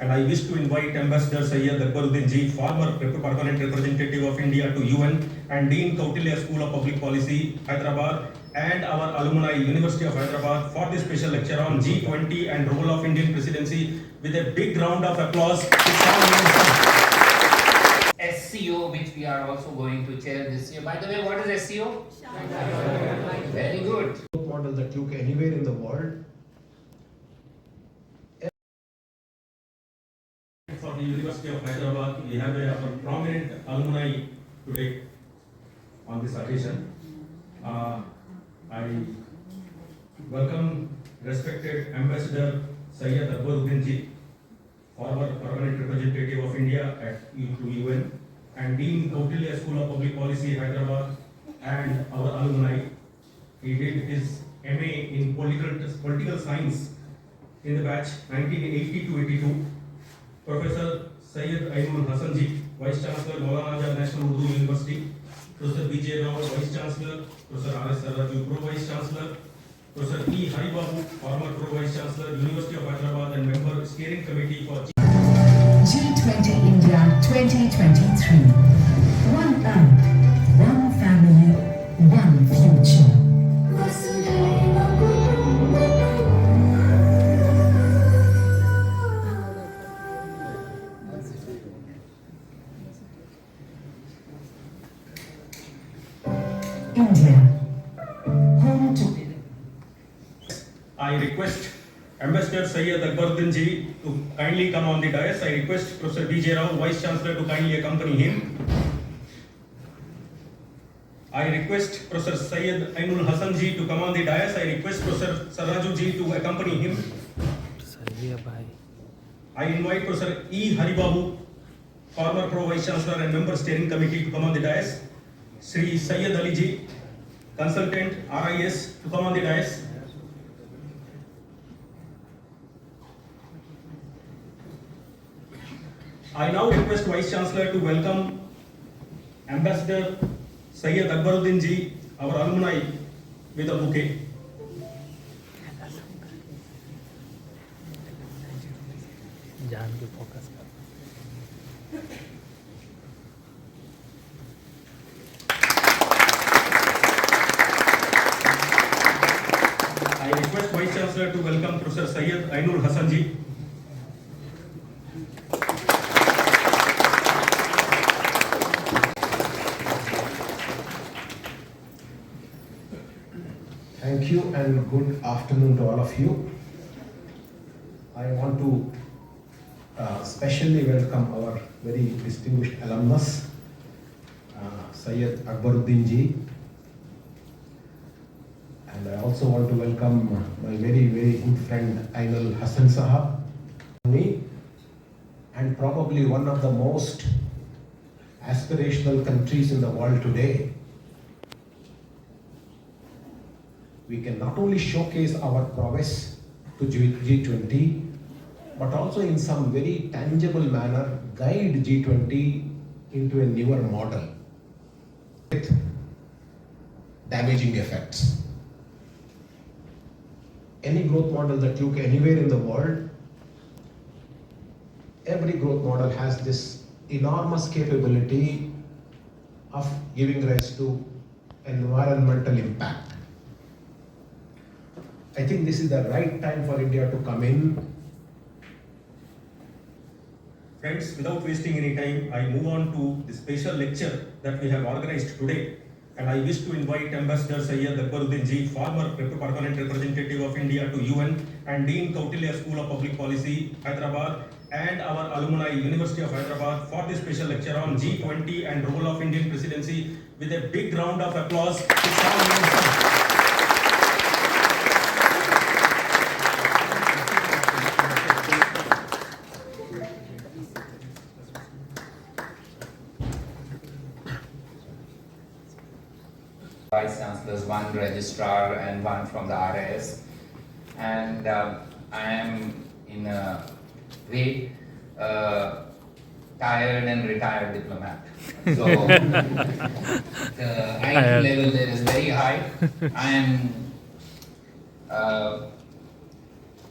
and I wish to invite Ambassador Syed Akbaruddin ji, former permanent representative of India to UN and Dean Kautilya School of Public Policy, Hyderabad, and our alumni, University of Hyderabad, for this special lecture on G-20 and role of Indian presidency, with a big round of applause. SCO, which we are also going to chair this year. By the way, what is SCO? Very good. Model that you can anywhere in the world. For the University of Hyderabad, we have a prominent alumni today on this occasion. I welcome respected Ambassador Syed Akbaruddin ji, former permanent representative of India to UN, and Dean Kautilya School of Public Policy, Hyderabad, and our alumni. He did his MA in political science in the batch 1980 to 82. Professor Syed Ainul Hassan ji, Vice Chancellor, Maulana Azad National Urdu University. Professor B.J. Rao, Vice Chancellor. Professor R.S. Sarraju, Pro Vice Chancellor. Professor E. Haribabu, former Pro Vice Chancellor, University of Hyderabad, and member Steering Committee for G20 India 2023. One Earth, one family, one future. India, home to. I request Ambassador Syed Akbaruddin ji to kindly come on the dais. I request Professor B.J. Rao, Vice Chancellor, to kindly accompany him. I request Professor Syed Ainul Hassan ji to come on the dais. I request Professor Sarraju ji to accompany him. I invite Professor E. Haribabu, former Pro Vice Chancellor and member Steering Committee, to come on the dais. Sri Syed Ali ji, Consultant RIS, to come on the dais. I now request Vice Chancellor to welcome Ambassador Syed Akbaruddin ji, our alumni, with a bouquet. जान के focus कर I request Vice Chancellor to welcome Professor Syed Ainul Hassan ji. Thank you and good afternoon to all of you. I want to specially welcome our very distinguished alumnus, Syed Akbaruddin ji. And I also want to welcome my very, very good friend Ainul Hassan Sahab. Me, and probably one of the most aspirational countries in the world today. We can not only showcase our prowess to G20, but also in some very tangible manner guide G20 into a newer model with damaging effects. Any growth model that you can anywhere in the world, every growth model has this enormous capability of giving rise to environmental impact. I think this is the right time for India to come in. Friends, without wasting any time, I move on to the special lecture that we have organized today. And I wish to invite Ambassador Syed Akbaruddin ji, former permanent representative of India to UN and Dean Kautilya School of Public Policy, Hyderabad, and our alumni, University of Hyderabad, for this special lecture on G20 and role of Indian presidency, with a big round of applause. Vice Chancellors, one registrar and one from the RIS. And I am in a way tired and retired diplomat. So the IQ level there is very high. I am,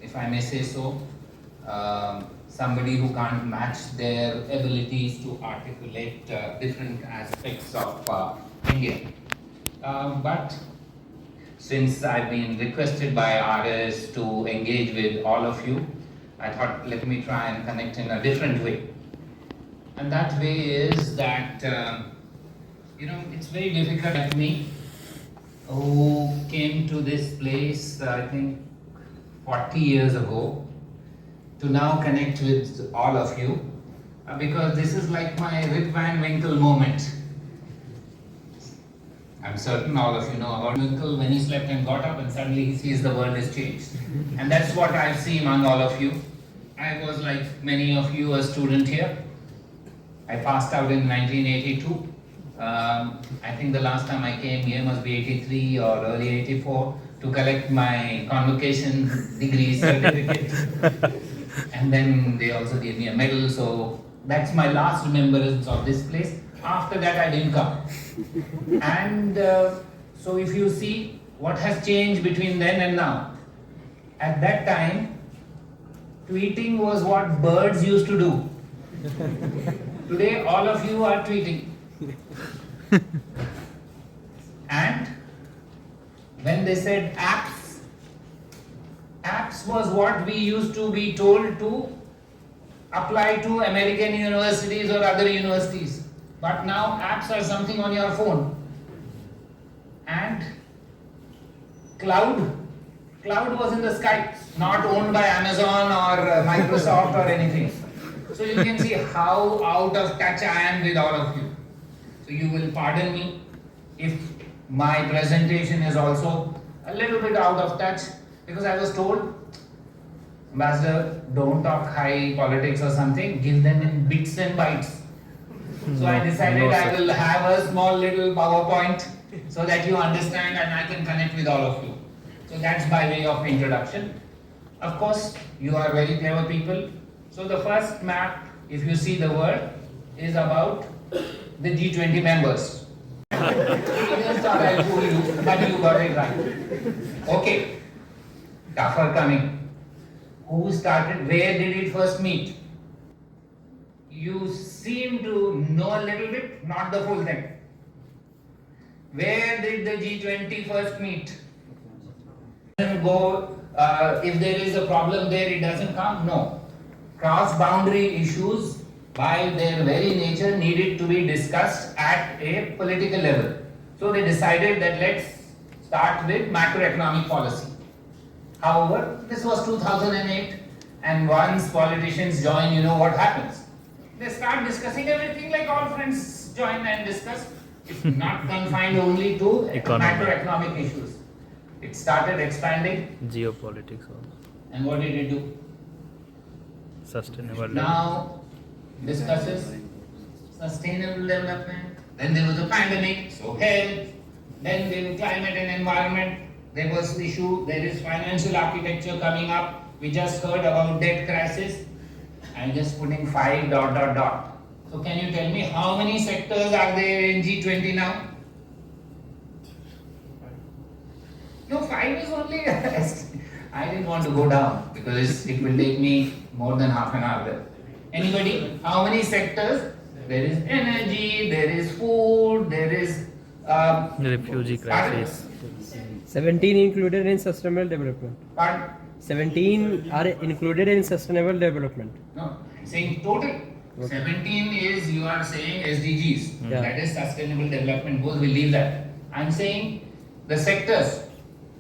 if I may say so, somebody who can't match their abilities to articulate different aspects of India. But since I've been requested by RS to engage with all of you, I thought let me try and connect in a different way. And that way is that, it's very difficult for me who came to this place, I think 40 years ago, to now connect with all of you, because this is like my Rip Van Winkle moment. I'm certain all of you know about Winkle when he slept and got up and suddenly he sees the world has changed. And that's what I see among all of you. I was like many of you a student here. I passed out in 1982. I think the last time I came here must be 83 or early 84 to collect my convocation degree certificate. And then they also gave me a medal, so that's my last remembrance of this place. After that I didn't come. And so if you see what has changed between then and now, at that time tweeting was what birds used to do. Today all of you are tweeting. And when they said apps was what we used to be told to apply to American universities or other universities. But now apps are something on your phone. And cloud was in the sky, not owned by Amazon or Microsoft or anything. So you can see how out of touch I am with all of you. So you will pardon me if my presentation is also a little bit out of touch, because I was told, Ambassador, don't talk high politics or something, give them in bits and bytes. So I decided I will have a small little PowerPoint so that you understand and I can connect with all of you. So that's by way of introduction. Of course, you are very clever people. So the first map, if you see the word, is about the G20 members. I just thought I'll fool you, but you got it right. Okay, tougher coming. Who started, where did it first meet? You seem to know a little bit, not the full thing. Where did the G20 first meet? Doesn't go, if there is a problem there, it doesn't come? No. Cross-boundary issues, by their very nature, needed to be discussed at a political level. So they decided that let's start with macroeconomic policy. However, this was 2008, and once politicians join, you know what happens. They start discussing everything like all friends join and discuss. It's not confined only to macroeconomic issues. It started expanding. Geopolitics also. And what did it do? Sustainable Now discusses sustainable development. Then there was a pandemic, so health. Then there was climate and environment. There was issue. There is financial architecture coming up. We just heard about debt crisis. I'm just putting 5 ... So can you tell me how many sectors are there in G20 now? No, 5 is only. I didn't want to go down because it will take me more than half an hour there. Anybody? How many sectors? There is energy, there is food, there is refugee crisis. 17 included in sustainable development. Pardon? 17 are included in sustainable development. No, I'm saying total. 17 is, you are saying SDGs. Yeah. That is sustainable development goals, we leave that. I'm saying the sectors: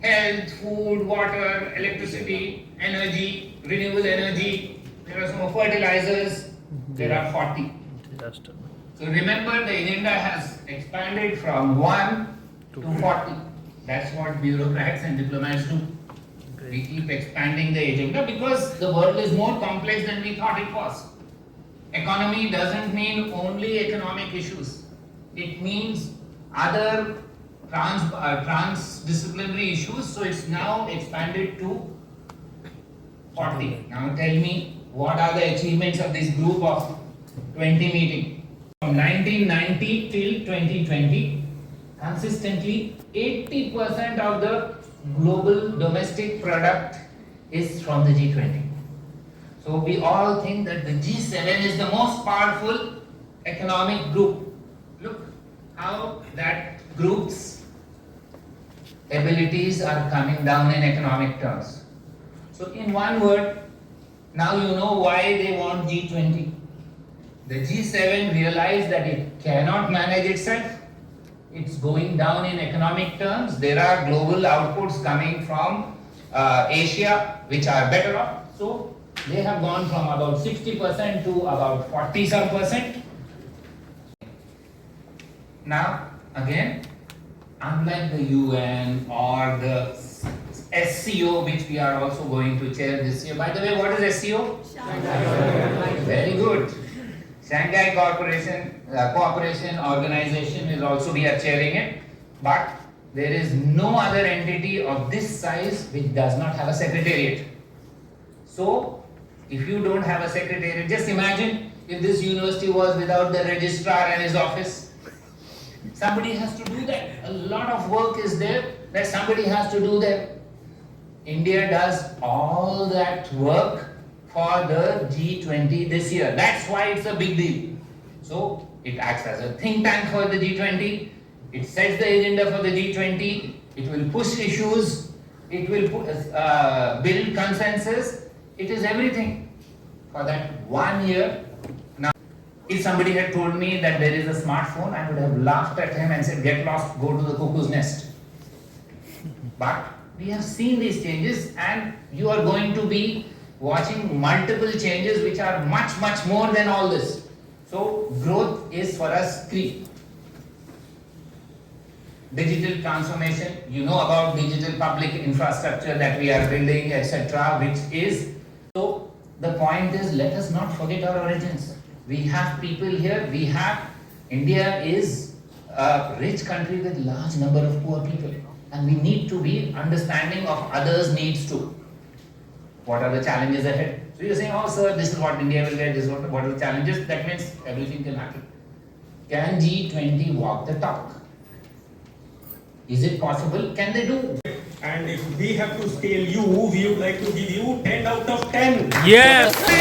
health, food, water, electricity, energy, renewable energy. There are some fertilizers. There are 40. Disaster. So remember, the agenda has expanded from 1 to 40. That's what bureaucrats and diplomats do. We keep expanding the agenda because the world is more complex than we thought it was. Economy doesn't mean only economic issues. It means other transdisciplinary issues. So it's now expanded to 40. Now tell me, what are the achievements of this group of 20 meeting? From 1990 till 2020, consistently 80% of the global domestic product is from the G20. So So we all think that the G7 is the most powerful economic group. Look how that group's abilities are coming down in economic terms. So in one word, now you know why they want G20. The G7 realized that it cannot manage itself. It's going down in economic terms. There are global outputs coming from Asia which are better off. So they have gone from about 60% to about 40% Now again, unlike the UN or the SCO, which we are also going to chair this year. By the way, what is SCO? Very good. Shanghai Cooperation Organization is also, we are chairing it, but there is no other entity of this size which does not have a secretariat. So, if you don't have a secretariat, just imagine if this university was without the registrar and his office. Somebody has to do that. A lot of work is there that somebody has to do that. India does all that work for the G20 this year. That's why it's a big deal. So it acts as a think tank for the G20. It sets the agenda for the G20. It will push issues. It will build consensus. It is everything for that 1 year. Now, if somebody had told me that there is a smartphone, I would have laughed at him and said, get lost, go to the cuckoo's nest. But we have seen these changes, and you are going to be watching multiple changes which are much, much more than all this. So growth is for us key. Digital transformation, you know about digital public infrastructure that we are building, etc., which is, so the point is, let us not forget our origins. We have people here, India is a rich country with large number of poor people, and we need to be understanding of others' needs too. What are the challenges ahead? So you're saying, oh sir, this is what India will get, this is what are the challenges? That means everything can happen. Can G20 walk the talk? Is it possible? Can they do? And if we have to scale you, we would like to give you 10 out of 10. Yes! We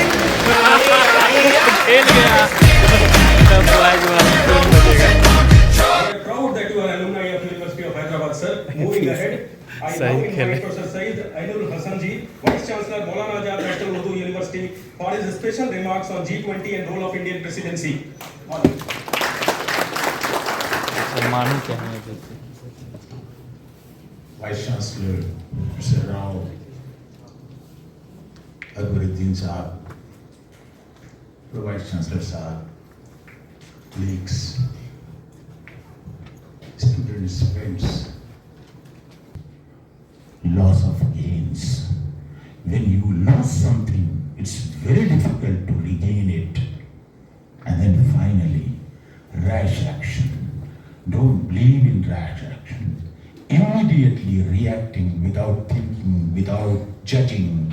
are proud that you are alumni of University of Hyderabad, sir. Moving ahead, I now invite Professor Syed Hassanji, Vice Chancellor Maulana Azad National Urdu University, for his special remarks on G20 and role of Indian presidency. MANUU कहने देते Vice Chancellor Mr. Rao, Akbaruddin Sahab, Vice Chancellor Sahab, colleagues, students, friends, loss of gains. When you lose something, it's very difficult to regain it. And then finally, rash action. Don't believe in rash action. Immediately reacting without thinking, without judging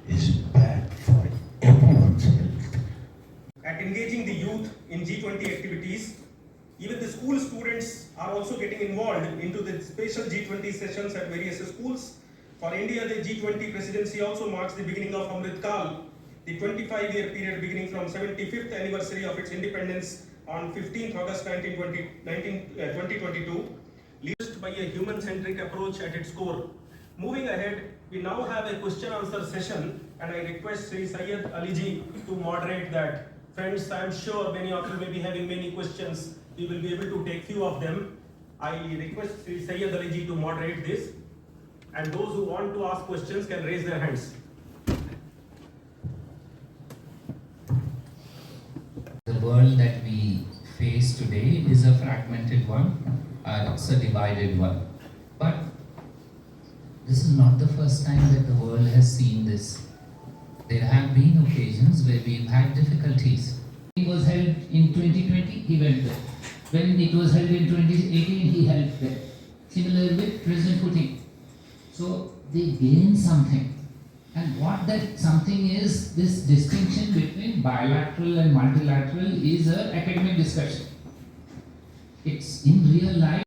is bad for everyone's health. At engaging the youth in G20 activities, even the school students are also getting involved into the special G20 sessions at various schools. For India, the G20 presidency also marks the beginning of Amrit Kal, the 25-year period beginning from 75th anniversary of its independence on 15th August 2022, leaded by a human-centric approach at its core. Moving ahead, we now have a question-answer session, and I request Sri Syed Aliji to moderate that. Friends, I am sure many of you may be having many questions. We will be able to take few of them. I request Sri Syed Aliji to moderate this, and those who want to ask questions can raise their hands. The world that we face today is a fragmented one, it's a divided one. But this is not the first time that the world has seen this. There have been occasions where we've had difficulties. It was held in 2020, he went there. When it was held in 2018, he helped there. Similar with President Putin. So they gain something. And what that something is, this distinction between bilateral and multilateral is an academic discussion. It's in real life.